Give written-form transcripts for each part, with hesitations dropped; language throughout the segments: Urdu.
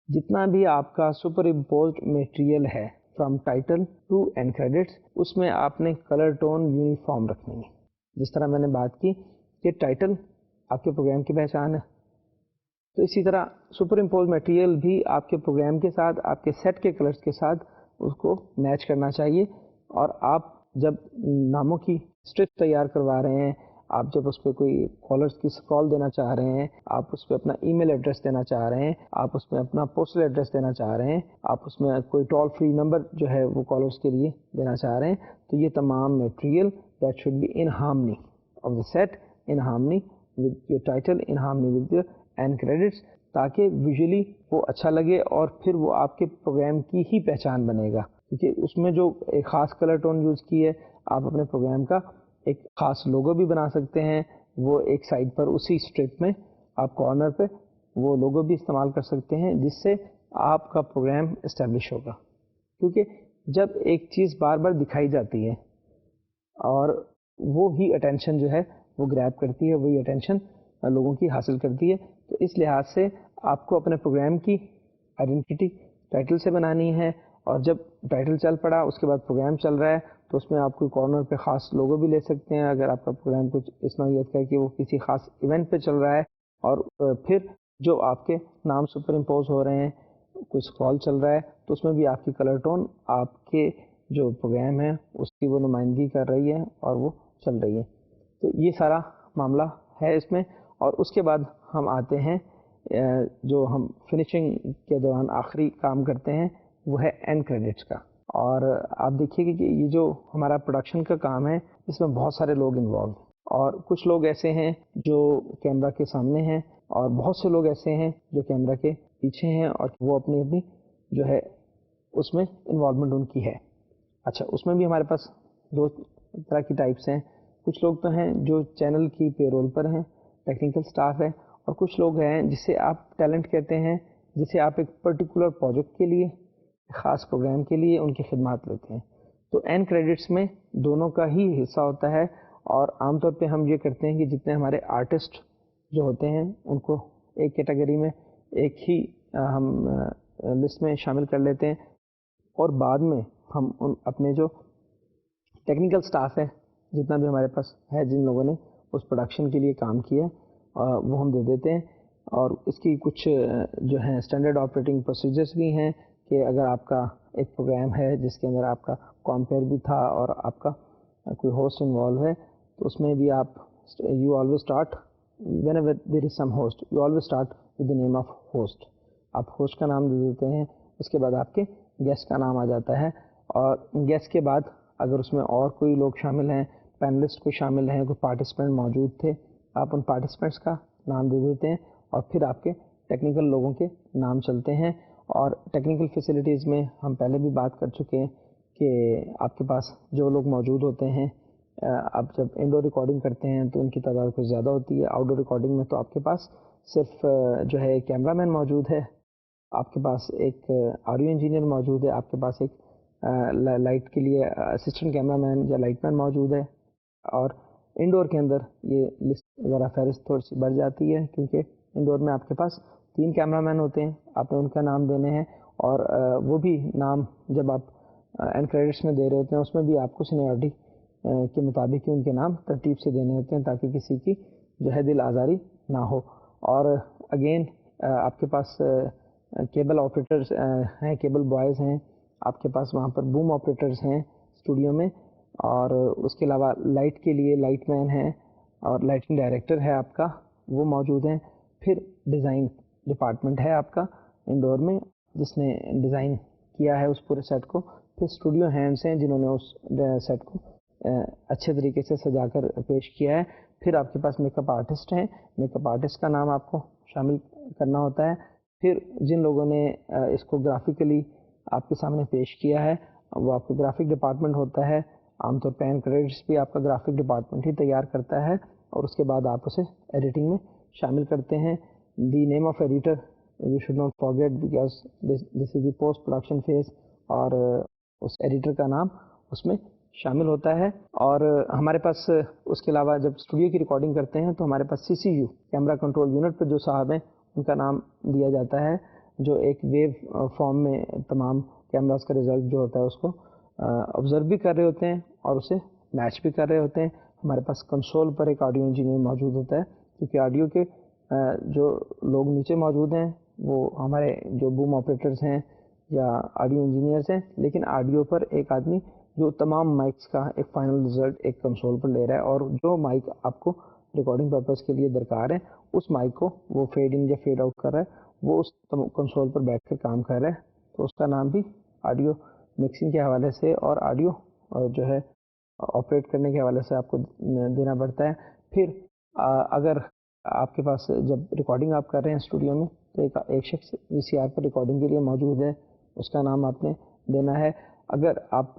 جتنا بھی آپ کا سپر امپوزڈ میٹیریل ہے from title to end credits, اس میں آپ نے کلر ٹون یونیفارم رکھنی ہے. جس طرح میں نے بات کی کہ ٹائٹل آپ کے پروگرام کی پہچان ہے، تو اسی طرح سپر امپوز میٹیریل بھی آپ کے پروگرام کے ساتھ، آپ کے سیٹ کے کلرز کے ساتھ اس کو میچ کرنا چاہیے. اور آپ جب ناموں کی اسٹرپ تیار کروا رہے ہیں، آپ جب اس پہ کوئی کالرز کی اسکرال دینا چاہ رہے ہیں، آپ اس پہ اپنا ای میل ایڈریس دینا چاہ رہے ہیں، آپ اس میں اپنا پوسٹل ایڈریس دینا چاہ رہے ہیں، آپ اس میں کوئی ٹول فری نمبر جو ہے وہ کالرز کے لیے دینا چاہ رہے ہیں، تو یہ تمام material that should be in harmony of the set, in harmony with your title, in harmony with your end credits, تاکہ ویژولی وہ اچھا لگے اور پھر وہ آپ کے پروگرام کی ہی پہچان بنے گا. کیونکہ اس میں جو ایک خاص کلر ٹون یوز کی ہے، آپ اپنے پروگرام کا ایک خاص لوگو بھی بنا سکتے ہیں. وہ ایک سائڈ پر اسی اسٹرپ میں آپ کارنر پہ وہ لوگو بھی استعمال کر سکتے ہیں، جس سے آپ کا پروگرام اسٹیبلش ہوگا. کیونکہ جب ایک چیز بار بار دکھائی جاتی ہے اور وہی اٹینشن جو ہے وہ گریب کرتی ہے، وہی اٹینشن لوگوں کی حاصل کرتی ہے، تو اس لحاظ سے آپ کو اپنے پروگرام کی آئیڈینٹی ٹائٹل سے بنانی ہے. اور جب ٹائٹل چل پڑا، اس کے بعد پروگرام چل رہا ہے، تو اس میں آپ کوئی کارنر پہ خاص لوگو بھی لے سکتے ہیں اگر آپ کا پروگرام کچھ اس نوعیت کا ہے کہ وہ کسی خاص ایونٹ پہ چل رہا ہے. اور پھر جو آپ کے نام سپر امپوز ہو رہے ہیں، کوئی اسکرال چل رہا ہے، تو اس میں بھی آپ کی کلر ٹون آپ کے جو پروگرام ہے اس کی وہ نمائندگی کر رہی ہے اور وہ چل رہی ہے. تو یہ سارا معاملہ ہے اس میں. اور اس کے بعد ہم آتے ہیں جو ہم فنیشنگ کے دوران آخری کام کرتے ہیں، وہ ہے اینڈ کریڈٹس کا. اور آپ دیکھیے کہ یہ جو ہمارا پروڈکشن کا کام ہے، اس میں بہت سارے لوگ انوالو ہیں. اور کچھ لوگ ایسے ہیں جو کیمرہ کے سامنے ہیں، اور بہت سے لوگ ایسے ہیں جو کیمرہ کے پیچھے ہیں، اور وہ اپنی اپنی جو ہے اس میں انوالومنٹ ان کی ہے. اچھا، اس میں بھی ہمارے پاس دو طرح کی ٹائپس ہیں. کچھ لوگ تو ہیں جو چینل کی پے رول پر ہیں، ٹیکنیکل سٹاف ہے، اور کچھ لوگ ہیں جسے آپ ٹیلنٹ کہتے ہیں، جسے آپ ایک پرٹیکولر پروجیکٹ کے لیے، خاص پروگرام کے لیے ان کی خدمات لیتے ہیں. تو اینڈ کریڈٹس میں دونوں کا ہی حصہ ہوتا ہے. اور عام طور پہ ہم یہ کرتے ہیں کہ جتنے ہمارے آرٹسٹ جو ہوتے ہیں ان کو ایک کیٹیگری میں، ایک ہی ہم لسٹ میں شامل کر لیتے ہیں، اور بعد میں ہم اپنے جو ٹیکنیکل سٹاف ہے، جتنا بھی ہمارے پاس ہے، جن لوگوں نے اس پروڈکشن کے لیے کام کیا، وہ ہم دے دیتے ہیں. اور اس کی کچھ جو ہیں اسٹینڈرڈ آپریٹنگ پروسیجرز بھی ہیں کہ اگر آپ کا ایک پروگرام ہے جس کے اندر آپ کا کمپیئر بھی تھا اور آپ کا کوئی ہوسٹ انوالو ہے، تو اس میں بھی آپ you always start when ever there is some host, you always start with the name of host. آپ ہوسٹ کا نام دے دیتے ہیں، اس کے بعد آپ کے گیسٹ کا نام آ جاتا ہے. اور گیسٹ کے بعد اگر اس میں اور کوئی لوگ شامل ہیں، پینلسٹ کوئی شامل ہیں، کوئی پارٹیسپینٹ موجود تھے، آپ ان پارٹیسپینٹس کا نام دے دیتے ہیں، اور پھر آپ کے ٹیکنیکل لوگوں کے نام چلتے ہیں. اور ٹیکنیکل فیسلٹیز میں ہم پہلے بھی بات کر چکے ہیں کہ آپ کے پاس جو لوگ موجود ہوتے ہیں، آپ جب انڈور ریکارڈنگ کرتے ہیں تو ان کی تعداد کچھ زیادہ ہوتی ہے. آؤٹ ڈور ریکارڈنگ میں تو آپ کے پاس صرف جو ہے کیمرہ مین موجود ہے، آپ کے پاس ایک آڈیو انجینئر موجود ہے، آپ کے پاس ایک لائٹ کے لیے اسسٹنٹ کیمرہ مین یا لائٹ مین موجود ہے. اور انڈور کے اندر یہ لسٹ ذرا فہرست تھوڑی سی بڑھ جاتی ہے، کیونکہ انڈور میں آپ کے پاس 3 کیمرہ مین ہوتے ہیں، آپ نے ان کا نام دینے ہیں. اور وہ بھی نام جب آپ اینڈ کریڈٹس میں دے رہے ہوتے ہیں، اس میں بھی آپ کو سینیورٹی کے مطابق ہی ان کے نام ترتیب سے دینے ہوتے ہیں، تاکہ کسی کی جو ہے دل آزاری نہ ہو. اور اگین آپ کے پاس کیبل آپریٹرز ہیں، کیبل بوائز ہیں، آپ کے پاس وہاں پر بوم آپریٹرز ہیں اسٹوڈیو میں. اور اس کے علاوہ لائٹ کے لیے لائٹ مین ہیں، اور لائٹنگ ڈائریکٹر ہے آپ کا، وہ موجود ہیں. پھر ڈیزائن ڈپارٹمنٹ ہے آپ کا انڈور میں، جس نے ڈیزائن کیا ہے اس پورے سیٹ کو. پھر اسٹوڈیو ہینڈس ہیں جنہوں نے اس سیٹ کو اچھے طریقے سے سجا کر پیش کیا ہے. پھر آپ کے پاس میک اپ آرٹسٹ ہیں، میک اپ آرٹسٹ کا نام آپ کو شامل کرنا ہوتا ہے. پھر جن لوگوں نے اس کو گرافیکلی آپ کے سامنے پیش کیا ہے، وہ آپ کا گرافک ڈپارٹمنٹ ہوتا ہے. عام طور پہ اینڈ کریڈٹس بھی آپ کا گرافک ڈپارٹمنٹ ہی تیار کرتا ہے، اور اس کے بعد آپ اسے ایڈیٹنگ میں شامل کرتے ہیں. The name of editor you should not forget, because this is the post production phase, اور اس ایڈیٹر کا نام اس میں شامل ہوتا ہے. اور ہمارے پاس اس کے علاوہ جب اسٹوڈیو کی ریکارڈنگ کرتے ہیں تو ہمارے پاس CCU کیمرہ کنٹرول یونٹ پہ جو صاحب ہیں ان کا نام دیا جاتا ہے. جو ایک ویو فارم میں تمام کیمراز کا رزلٹ جو ہوتا ہے اس کو آبزرو بھی کر رہے ہوتے ہیں اور اسے میچ بھی کر رہے ہوتے ہیں. ہمارے پاس کنسول پر ایک آڈیو انجینئر موجود ہوتا ہے, کیونکہ آڈیو کے جو لوگ نیچے موجود ہیں وہ ہمارے جو بوم آپریٹرز ہیں یا آڈیو انجینئرز ہیں, لیکن آڈیو پر ایک آدمی جو تمام مائکس کا ایک فائنل رزلٹ ایک کنسول پر لے رہا ہے, اور جو مائک آپ کو ریکارڈنگ پرپز کے لیے درکار ہے اس مائک کو وہ فیڈ ان یا فیڈ آؤٹ کر رہا ہے, وہ اس کنسول پر بیٹھ کر کام کر رہا ہے. تو اس کا نام بھی آڈیو مکسنگ کے حوالے سے اور آڈیو جو ہے آپریٹ کرنے کے حوالے سے آپ کو دینا پڑتا ہے. پھر اگر آپ کے پاس جب ریکارڈنگ آپ کر رہے ہیں اسٹوڈیو میں تو ایک شخص وی سی آر پر ریکارڈنگ کے لیے موجود ہے, اس کا نام آپ نے دینا ہے. اگر آپ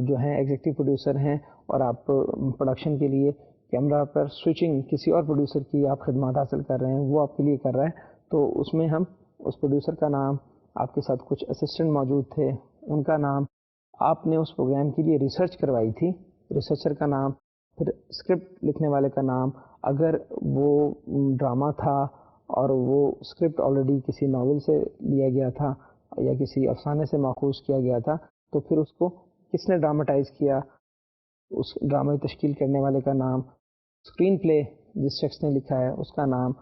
جو ہیں ایگزیکٹو پروڈیوسر ہیں اور آپ پروڈکشن کے لیے کیمرہ پر سوئچنگ کسی اور پروڈیوسر کی آپ خدمات حاصل کر رہے ہیں, وہ آپ کے لیے کر رہا ہے, تو اس میں ہم اس پروڈیوسر کا نام, آپ کے ساتھ کچھ اسسٹنٹ موجود تھے ان کا نام, آپ نے اس پروگرام کے لیے ریسرچ کروائی تھی ریسرچر کا نام, پھر اسکرپٹ لکھنے والے کا نام, اگر وہ ڈرامہ تھا اور وہ اسکرپٹ آلریڈی کسی ناول سے لیا گیا تھا یا کسی افسانے سے ماخوذ کیا گیا تھا تو پھر اس کو کس نے ڈراماٹائز کیا, اس ڈرامے تشکیل کرنے والے کا نام, اسکرین پلے جس شخص نے لکھا ہے اس کا نام.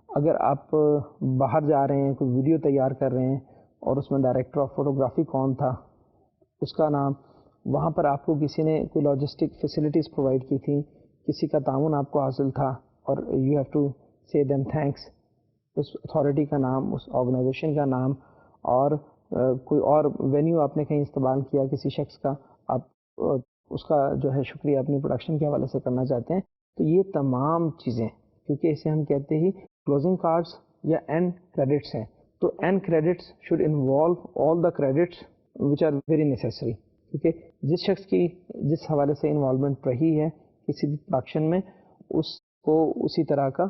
اگر آپ باہر جا رہے ہیں کوئی ویڈیو تیار کر رہے ہیں اور اس میں ڈائریکٹر آف فوٹوگرافی کون تھا اس کا نام, وہاں پر آپ کو کسی نے کوئی لاجسٹک فیسلٹیز پرووائڈ کی تھیں, کسی کا تعاون آپ کو حاصل تھا اور یو ہیو ٹو سے دیم تھینکس, اس اتھارٹی کا نام, اس آرگنائزیشن کا نام, اور کوئی اور وینیو آپ نے کہیں استعمال کیا کسی شخص کا, آپ اس کا جو ہے شکریہ اپنی پروڈکشن کے حوالے سے کرنا چاہتے ہیں. تو یہ تمام چیزیں, کیونکہ اسے ہم کہتے ہی کلوزنگ کارڈز یا اینڈ کریڈٹس ہیں, تو end credits should involve all the credits which are very necessary, کیونکہ جس شخص کی جس حوالے سے انوالومنٹ رہی ہے کسی بھی پروڈکشن میں اس کو اسی طرح کا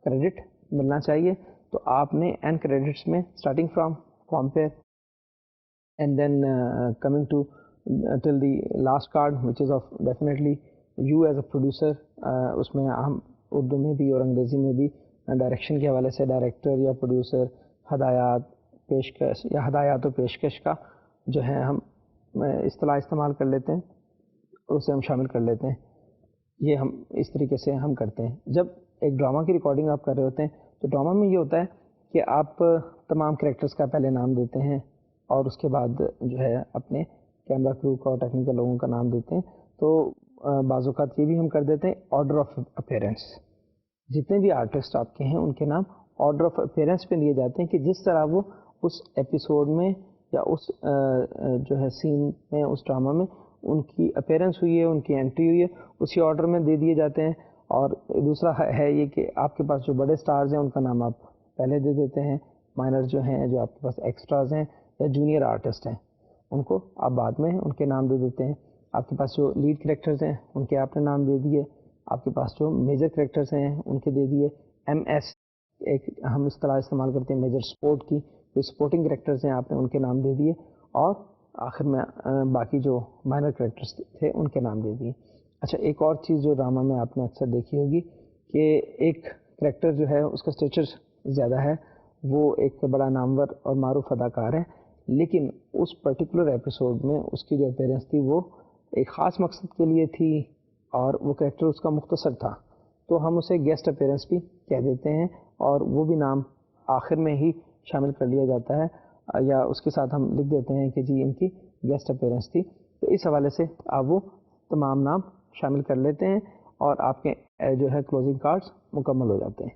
کریڈٹ ملنا چاہیے. تو آپ نے اینڈ کریڈٹس میں starting from compere and then coming to till the last card which is of definitely you as a producer, اس میں ہم اردو میں بھی اور انگریزی میں بھی ڈائریکشن کے حوالے سے ڈائریکٹر یا پروڈیوسر, ہدایات, پیشکش یا ہدایات و پیشکش کا جو ہے ہم اصطلاح استعمال کر لیتے ہیں, اسے ہم شامل کر لیتے ہیں. یہ ہم اس طریقے سے ہم کرتے ہیں. جب ایک ڈرامہ کی ریکارڈنگ آپ کر رہے ہوتے ہیں تو ڈرامہ میں یہ ہوتا ہے کہ آپ تمام کریکٹرز کا پہلے نام دیتے ہیں اور اس کے بعد جو ہے اپنے کیمرہ کرو کا اور ٹیکنیکل لوگوں کا نام دیتے ہیں. تو بعض اوقات یہ بھی ہم کر دیتے ہیں آرڈر آف اپیرنس, جتنے بھی آرٹسٹ آپ کے ہیں ان کے نام آرڈر آف اپیرنس پہ لیے جاتے ہیں کہ جس طرح وہ اس ایپیسوڈ میں یا اس جو ہے سین میں اس ڈرامہ میں ان کی اپیرنس ہوئی ہے, ان کی انٹری ہوئی ہے, اسی آرڈر میں دے دیے جاتے ہیں. اور دوسرا ہے یہ کہ آپ کے پاس جو بڑے سٹارز ہیں ان کا نام آپ پہلے دے دیتے ہیں, مائنر جو ہیں جو آپ کے پاس ایکسٹراز ہیں یا جونیئر آرٹسٹ ہیں ان کو آپ بعد میں ان کے نام دے دیتے ہیں. آپ کے پاس جو لیڈ کریکٹرز ہیں ان کے آپ نے نام دے دیے, آپ کے پاس جو میجر کریکٹرز ہیں ان کے دے دیے. ایم ایس ایک ہم اصطلاح استعمال کرتے ہیں میجر سپورٹ کی, جو سپورٹنگ کریکٹرز ہیں آپ نے ان کے نام دے دیے, اور آخر میں باقی جو مائنر کریکٹرز تھے ان کے نام دے دیے. اچھا, ایک اور چیز جو ڈرامہ میں آپ نے اکثر دیکھی ہوگی کہ ایک کریکٹر جو ہے اس کا اسٹیچر زیادہ ہے, وہ ایک بڑا نامور اور معروف اداکار ہے, لیکن اس پرٹیکولر ایپیسوڈ میں اس کی جو اپیرنس تھی وہ ایک خاص مقصد کے لیے تھی اور وہ کریکٹر اس کا مختصر تھا, تو ہم اسے گیسٹ اپیرنس بھی کہہ دیتے ہیں اور وہ بھی نام آخر میں ہی شامل کر لیا جاتا ہے, یا اس کے ساتھ ہم لکھ دیتے ہیں کہ جی ان کی گیسٹ اپیرنس تھی. تو اس حوالے سے آپ وہ تمام نام شامل کر لیتے ہیں اور آپ کے جو ہے کلوزنگ کارڈز مکمل ہو جاتے ہیں.